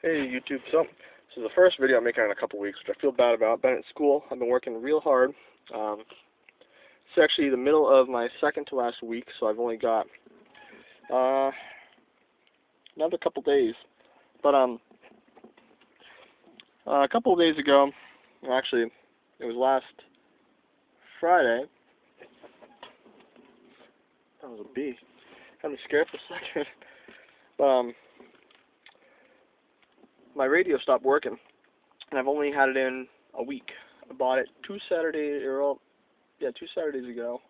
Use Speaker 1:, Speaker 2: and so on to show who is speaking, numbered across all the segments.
Speaker 1: Hey YouTube, so this is the first video I'm making in a couple weeks, which I feel bad about. Been at school, I've been working real hard. It's actually the middle of my second to last week, so I've only got another couple days. But a couple of days ago, well, actually it was last Friday. That was a bee. Had me scared for a second. But my radio stopped working, and I've only had it in a week. I bought it two Saturdays ago,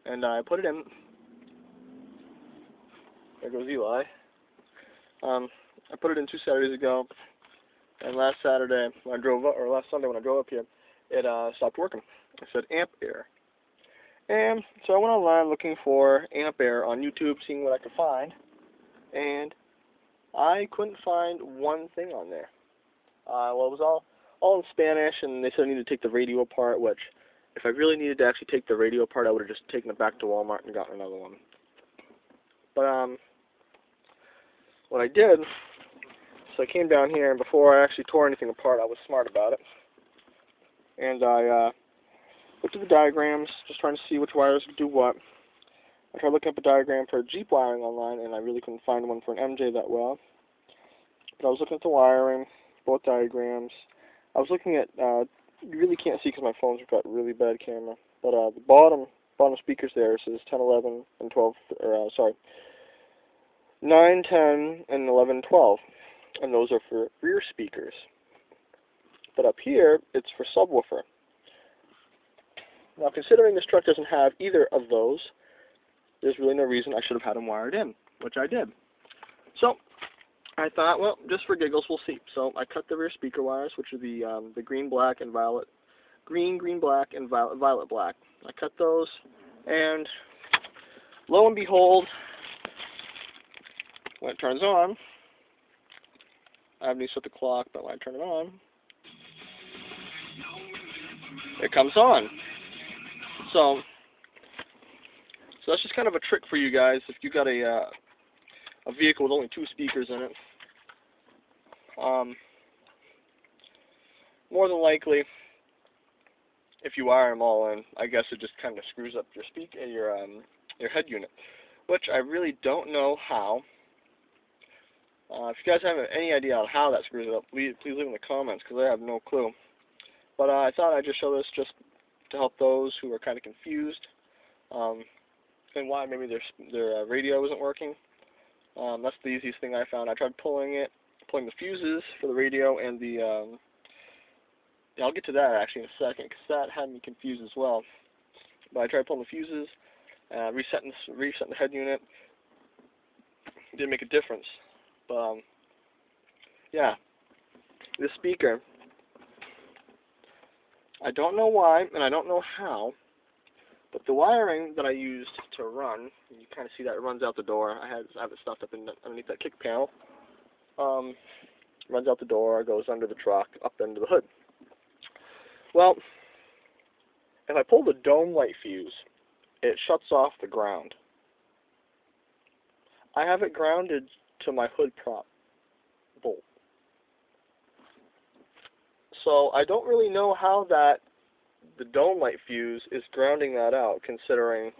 Speaker 1: and I put it in. There goes Eli. I put it in 2 Saturdays ago, and last Sunday when I drove up here, it stopped working. It said amp error. And so I went online looking for amp error on YouTube, seeing what I could find, and I couldn't find one thing on there. Well, it was all in Spanish, and they said I needed to take the radio apart, which, if I really needed to actually take the radio apart, I would have just taken it back to Walmart and gotten another one. But, what I did, so I came down here, and before I actually tore anything apart, I was smart about it. And I looked at the diagrams, just trying to see which wires could do what. I tried looking up a diagram for Jeep wiring online, and I really couldn't find one for an MJ that well. But I was looking at the wiring, both diagrams. I was looking at, you really can't see because my phone's got really bad camera, but the bottom speakers there says 10, 11, and 12, 9, 10, and 11, 12. And those are for rear speakers. But up here, it's for subwoofer. Now, considering this truck doesn't have either of those, there's really no reason I should have had them wired in, which I did. So I thought, well, just for giggles, we'll see. So I cut the rear speaker wires, which are the green, black, and violet, green, black, and violet, black. I cut those, and lo and behold, when it turns on, I haven't even set the clock, but when I turn it on, it comes on. So that's just kind of a trick for you guys if you got a vehicle with only 2 speakers in it. More than likely, if you wire them all in, I guess it just kind of screws up your head unit, which I really don't know how. If you guys have any idea on how that screws it up, please leave in the comments, because I have no clue. But I thought I'd just show this just to help those who are kind of confused, and why maybe their radio isn't working. That's the easiest thing I found. I tried pulling the fuses for the radio and the, I'll get to that actually in a second, because that had me confused as well. But I tried pulling the fuses, resetting the head unit. It didn't make a difference. But, yeah, this speaker, I don't know why, and I don't know how, but the wiring that I used to run, you kind of see that it runs out the door. I have it stuffed up underneath that kick panel. Runs out the door, goes under the truck, up into the hood. Well, if I pull the dome light fuse, it shuts off the ground. I have it grounded to my hood prop bolt. So I don't really know how the dome light fuse is grounding that out, considering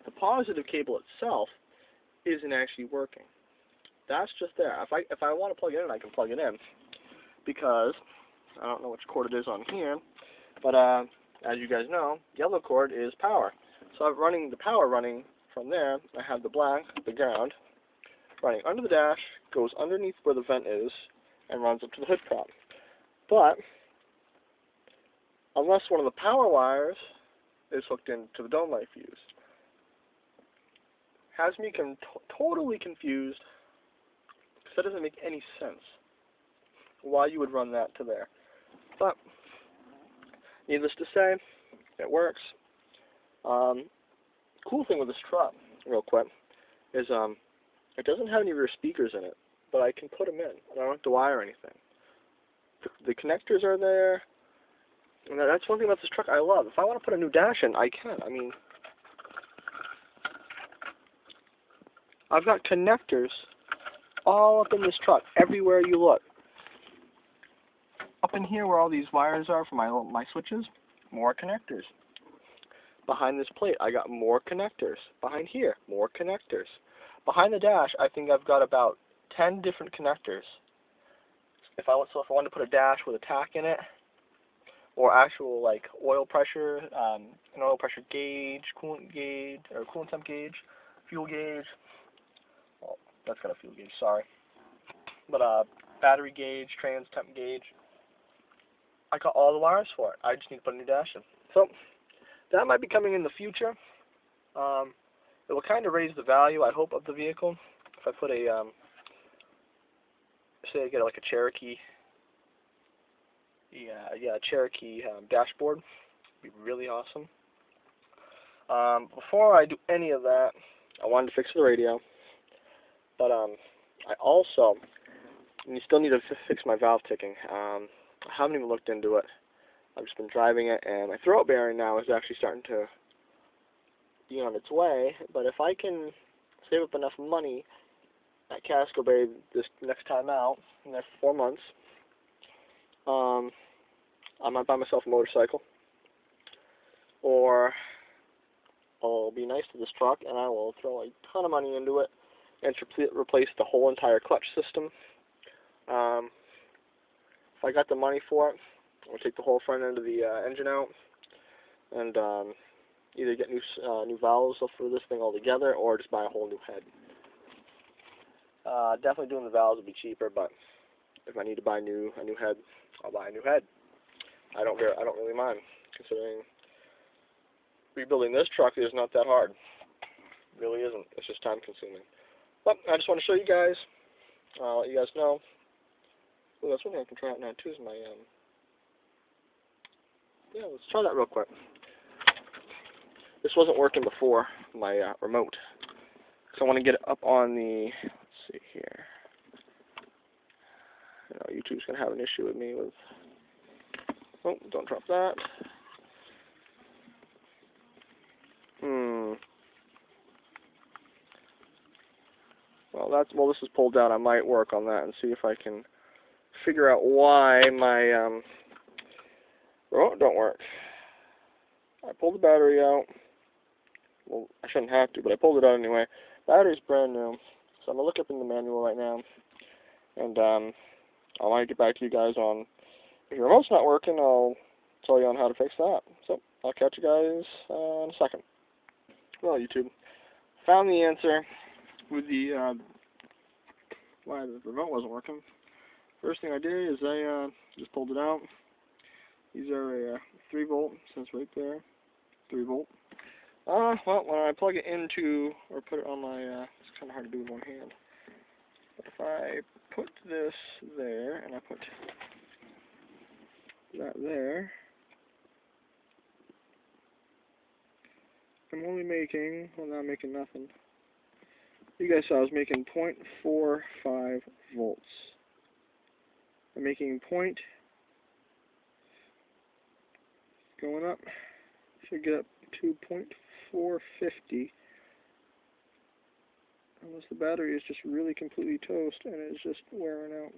Speaker 1: the positive cable itself isn't actually working. That's just there. If I want to plug it in, I can plug it in, because I don't know which cord it is on here, but as you guys know, yellow cord is power. So I'm running the power running from there. I have the black, the ground, running under the dash, goes underneath where the vent is, and runs up to the hood prop. But unless one of the power wires is hooked into the dome light fuse, has me totally confused, because that doesn't make any sense why you would run that to there. But needless to say, it works. Cool thing with this truck, real quick, is it doesn't have any rear speakers in it, but I can put them in. I don't have to wire anything. The connectors are there, and that's one thing about this truck I love. If I want to put a new dash in, I can. I mean, I've got connectors all up in this truck, everywhere you look. Up in here where all these wires are for my switches, more connectors. Behind this plate, I got more connectors. Behind here, more connectors. Behind the dash, I think I've got about 10 different connectors. If I wanted to put a dash with a tack in it, or actual like oil pressure, an oil pressure gauge, coolant gauge, or coolant temp gauge, fuel gauge. Well, that's got a fuel gauge, sorry. But battery gauge, trans temp gauge. I got all the wires for it. I just need to put a new dash in. So that might be coming in the future. It will kind of raise the value, I hope, of the vehicle. If I put a, say I get like a Cherokee, Cherokee dashboard, would be really awesome. Before I do any of that, I wanted to fix the radio, but I also, you still need to fix my valve ticking. I haven't even looked into it. I've just been driving it, and my throat bearing now is actually starting to be on its way. But if I can save up enough money at Casco Bay this next time out, in the next 4 months, I might buy myself a motorcycle, or I'll be nice to this truck and I will throw a ton of money into it and replace the whole entire clutch system. If I got the money for it, I'll take the whole front end of the engine out and either get new valves for this thing altogether, or just buy a whole new head. Definitely doing the valves would be cheaper, but if I need to buy a new head, I'll buy a new head. I don't really mind, considering rebuilding this truck is not that hard. It really isn't. It's just time consuming. But I just want to show you guys. I'll let you guys know. Oh, that's one thing I can try out now too. Is my yeah. Let's try that real quick. This wasn't working before, my remote. So I want to get it up on the. Let's see here. You know, YouTube's gonna have an issue with me with. Oh, don't drop that. Well, this is pulled out. I might work on that and see if I can figure out why my remote don't work. I pulled the battery out. Well, I shouldn't have to, but I pulled it out anyway. Battery's brand new, so I'm gonna look up in the manual right now, and I might get back to you guys on if your remote's not working. I'll tell you on how to fix that. So I'll catch you guys in a second. Well, YouTube, found the answer with the why the remote wasn't working. First thing I did is I just pulled it out. These are a 3-volt, since right there, 3-volt. Well, when I plug it into, or put it on my, it's kind of hard to do with one hand. But if I put this there, and I put that there, I'm only making, well, now I'm making nothing. You guys saw I was making 0.45 volts. I'm making going up, should get up to 0.450, unless the battery is just really completely toast and it's just wearing out.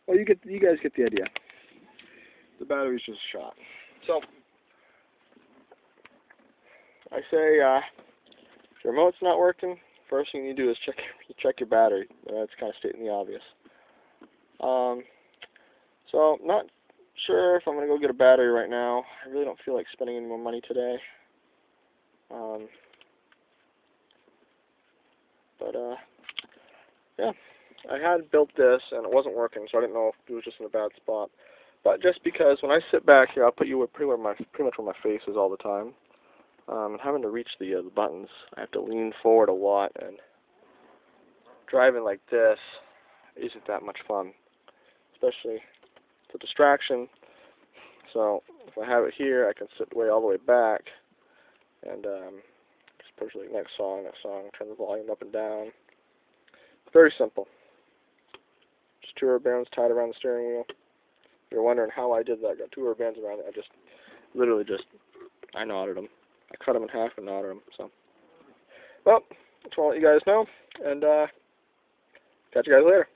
Speaker 1: Well, you guys get the idea. The battery's just shot. So I say, if your remote's not working, first thing you do is check your battery. That's kind of stating the obvious. So not sure if I'm gonna go get a battery right now. I really don't feel like spending any more money today. Yeah, I had built this and it wasn't working, so I didn't know if it was just in a bad spot. But just because when I sit back here, I'll put you pretty much where my face is all the time. And having to reach the buttons, I have to lean forward a lot, and driving like this isn't that much fun, especially it's a distraction. So if I have it here, I can sit all the way back and just push like next song, turn the volume up and down. Very simple. Just 2 rubber bands tied around the steering wheel. If you're wondering how I did that, I got 2 rubber bands around it. I just literally I knotted them. I cut them in half and knotted them. So, well, that's what I'll let you guys know. And Catch you guys later.